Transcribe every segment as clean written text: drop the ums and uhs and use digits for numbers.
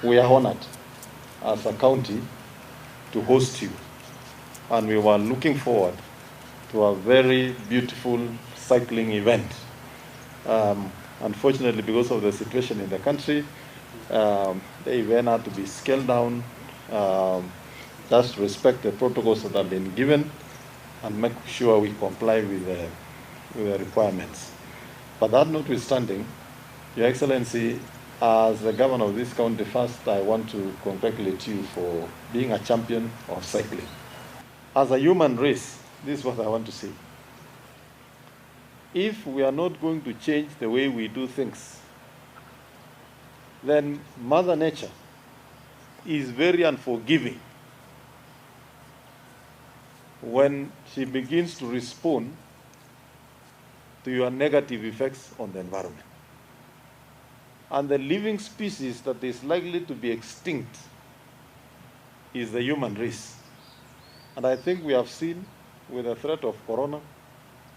We are honored as a county to host you, and we were looking forward to a very beautiful cycling event. Unfortunately, because of the situation in the country, the event had to be scaled down, just respect the protocols that have been given and make sure we comply with the requirements. But that notwithstanding, Your Excellency, as the governor of this county, first I want to congratulate you for being a champion of cycling. As a human race, this is what I want to say. If we are not going to change the way we do things, then Mother Nature is very unforgiving when she begins to respond to your negative effects on the environment. And the living species that is likely to be extinct is the human race. And I think we have seen with the threat of corona,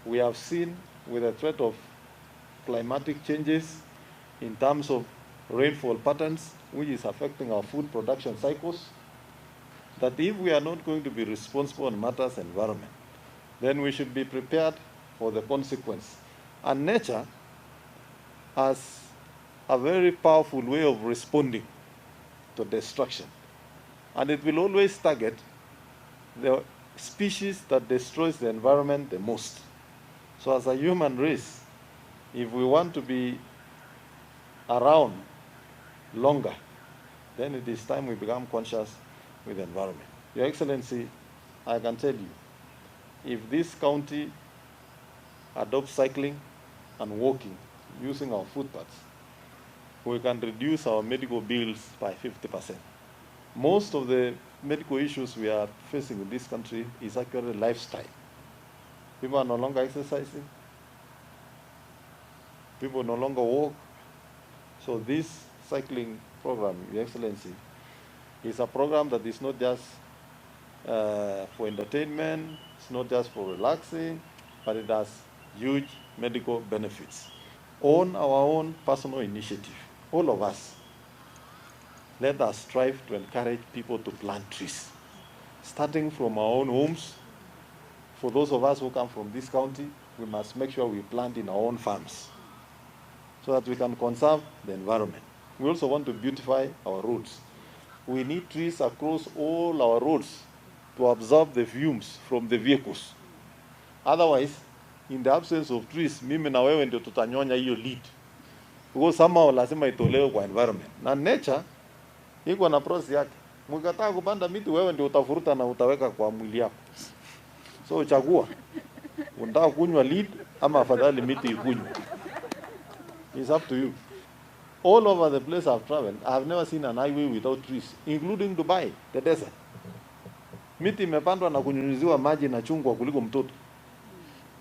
we have seen with the threat of climatic changes in terms of rainfall patterns, which is affecting our food production cycles, that if we are not going to be responsible on matters environment, then we should be prepared for the consequence. And nature has a very powerful way of responding to destruction. And it will always target the species that destroys the environment the most. So as a human race, if we want to be around longer, then it is time we become conscious with the environment. Your Excellency, I can tell you, if this county adopts cycling and walking using our footpaths, we can reduce our medical bills by 50%. Most of the medical issues we are facing in this country is actually lifestyle. People are no longer exercising. People no longer walk. So this cycling program, Your Excellency, is a program that is not just for entertainment, it's not just for relaxing, but it has huge medical benefits. On our own personal initiative, all of us, let us strive to encourage people to plant trees, starting from our own homes. For those of us who come from this county, we must make sure we plant in our own farms so that we can conserve the environment. We also want to beautify our roads. We need trees across all our roads to absorb the fumes from the vehicles. Otherwise, in the absence of trees, mimi na wewe ndio tutanyonya hiyo lead. Because somehow lazima itolewe kwa environment. Na nature iko na process yake. Mkikataa kupanda miti, wewe ndio utafuruta na utaweka kwa mwili yako. So chagua, unataka kunywa lead ama afadhali miti ikunywe. It's up to you. All over the place I've traveled, I've never seen an highway without trees, including Dubai, the desert. Miti imepandwa na kunyunyiziwa maji na chungwa kuliko mtoto.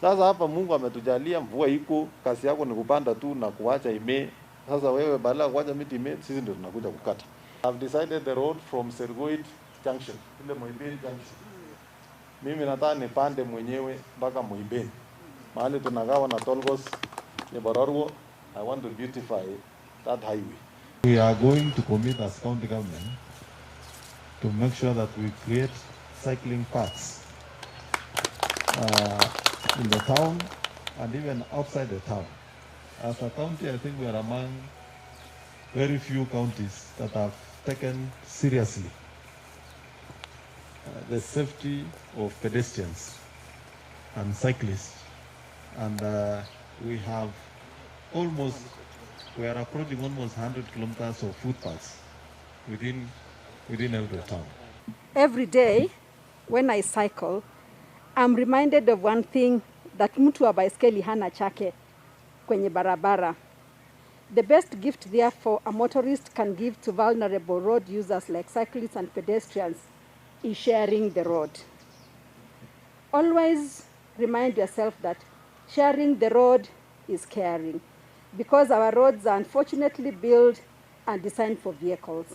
Sasa hapa Mungu ametujalia mvua iko, kazi yako ni kupanda tu na kuacha imee. Sasa wewe badala kuacha miti imee, sisi ndio tunakuja kukata. I've decided the road from Sergoit Junction, ile Moibeni Junction. Mimi nataka nipande mwenyewe mpaka Moibeni. Mahali tunagawa na Tolgos, ni Bororgo. I want to beautify that highway. We are going to commit as county government to make sure that we create cycling paths in the town and even outside the town. As a county, I think we are among very few counties that have taken seriously the safety of pedestrians and cyclists. And we are approaching almost 100 kilometers of footpaths within Eldoret Town. Every day when I cycle, I'm reminded of one thing, that mtu wa baiskeli hana chake kwenye barabara. The best gift therefore a motorist can give to vulnerable road users like cyclists and pedestrians is sharing the road. Always remind yourself that sharing the road is caring, because our roads are unfortunately built and designed for vehicles,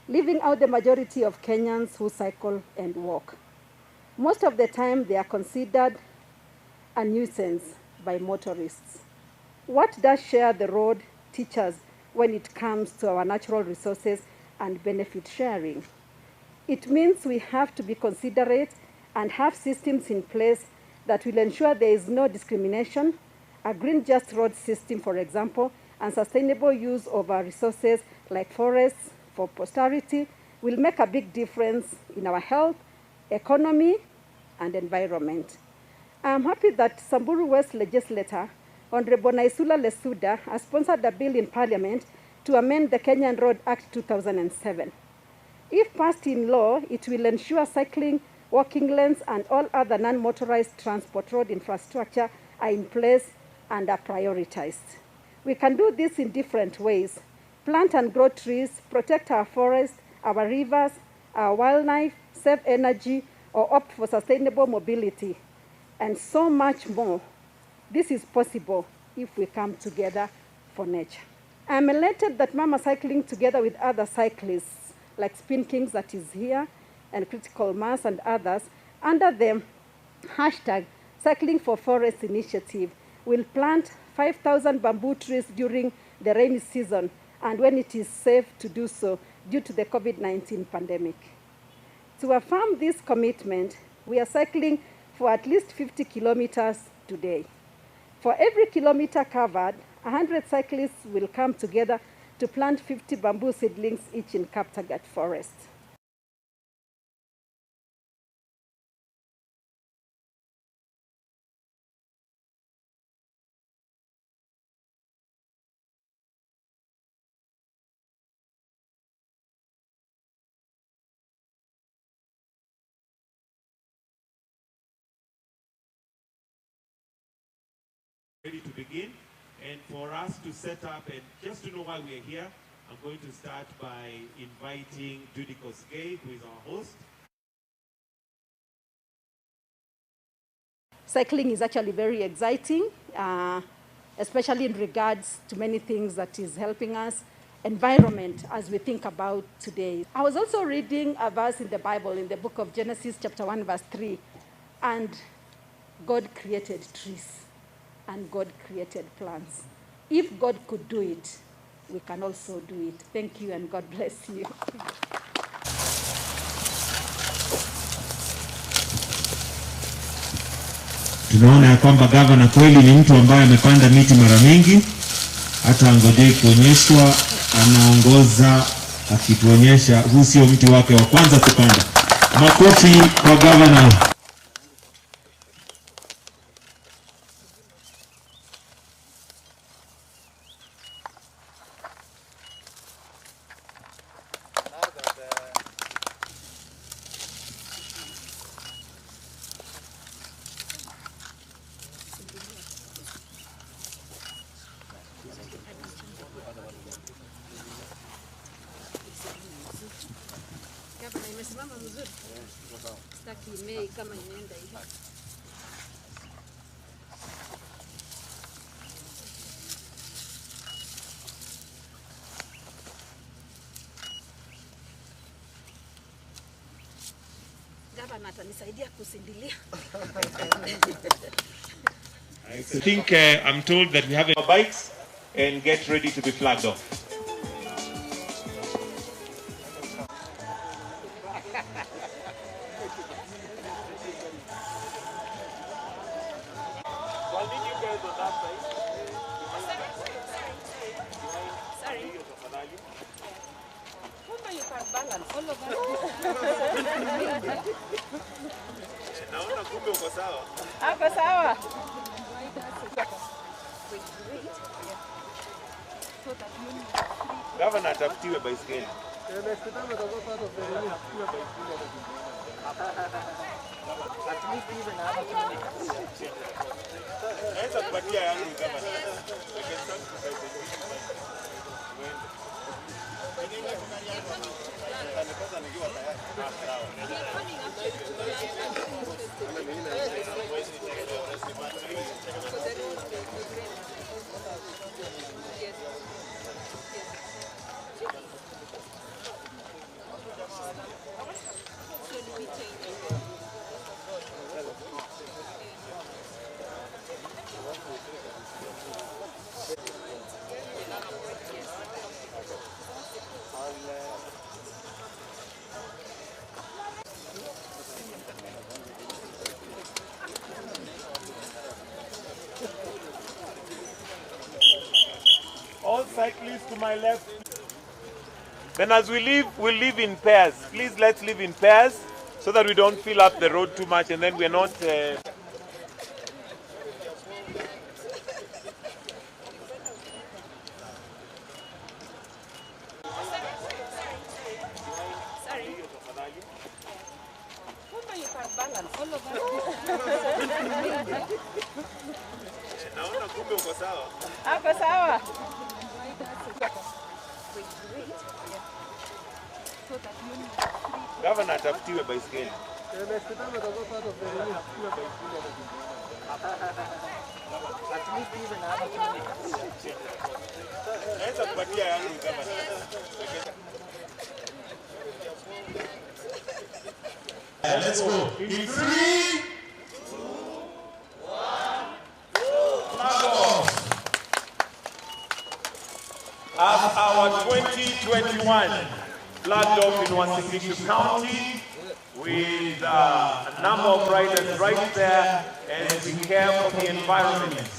leaving out the majority of Kenyans who cycle and walk. Most of the time, they are considered a nuisance by motorists. What does share the road teach us when it comes to our natural resources and benefit sharing. It means we have to be considerate and have systems in place that will ensure there is no discrimination, a green just road system, for example, and sustainable use of our resources like forests for posterity will make a big difference in our health, economy, and environment. I'm happy that Samburu West legislator, Honorable Naisula Lesuda, has sponsored a bill in Parliament to amend the Kenyan Road Act 2007. If passed in law, it will ensure cycling, walking lanes, and all other non-motorized transport road infrastructure are in place and are prioritized. We can do this in different ways. Plant and grow trees, protect our forests, our rivers, our wildlife, save energy, or opt for sustainable mobility, and so much more. This is possible if we come together for nature. I'm elated that Mama Cycling, together with other cyclists like Spin Kings that is here, and Critical Mass and others, under the hashtag Cycling for Forest initiative, will plant 5,000 bamboo trees during the rainy season and when it is safe to do so due to the COVID-19 pandemic. To affirm this commitment, we are cycling for at least 50 kilometers today. For every kilometer covered, 100 cyclists will come together to plant 50 bamboo seedlings each in Kaptagat Forest. Ready to begin, and for us to set up and just to know why we are here, I'm going to start by inviting Judy Kosgei, who is our host. Cycling is actually very exciting, especially in regards to many things that is helping us. Environment, as we think about today. I was also reading a verse in the Bible, in the book of Genesis chapter 1 verse 3, and God created trees and God created plants. If God could do it, we can also do it. Thank you and God bless you. Tunaona ya kwamba gavana kweli ni mtu ambaye amepanda miti mara mingi, hata angojei kuonyeshwa, anaongoza akituonyesha huu sio mti wake wa kwanza kupanda. Makofi kwa gavana. Imesimama mzuri. Sitaki imei kama inaenda hivi. Gavana atanisaidia kusindilia. I think I'm told that we have our bikes and get ready to be flagged off. Naona kumbe uko sawa. Hapo sawa. Gavana atafutiwe baiskeli. Naweza kupatia yangu gavana. to my left. Then as we leave, we'll leave in pairs. Please let's leave in pairs so that we don't fill up the road too much and then we're not... Naona kumbe uko sawa. Ako sawa. Governor atafutiwe baiskeli. Naweza kupatia yangu governor. Let's go. In 3, 2, 1, flag off. As our 2021 flagged off in Uasin County with a number of riders right there, and we care for the environment.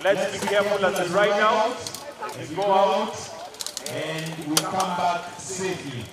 Let's be careful as we ride out, we go out, And we come back safely.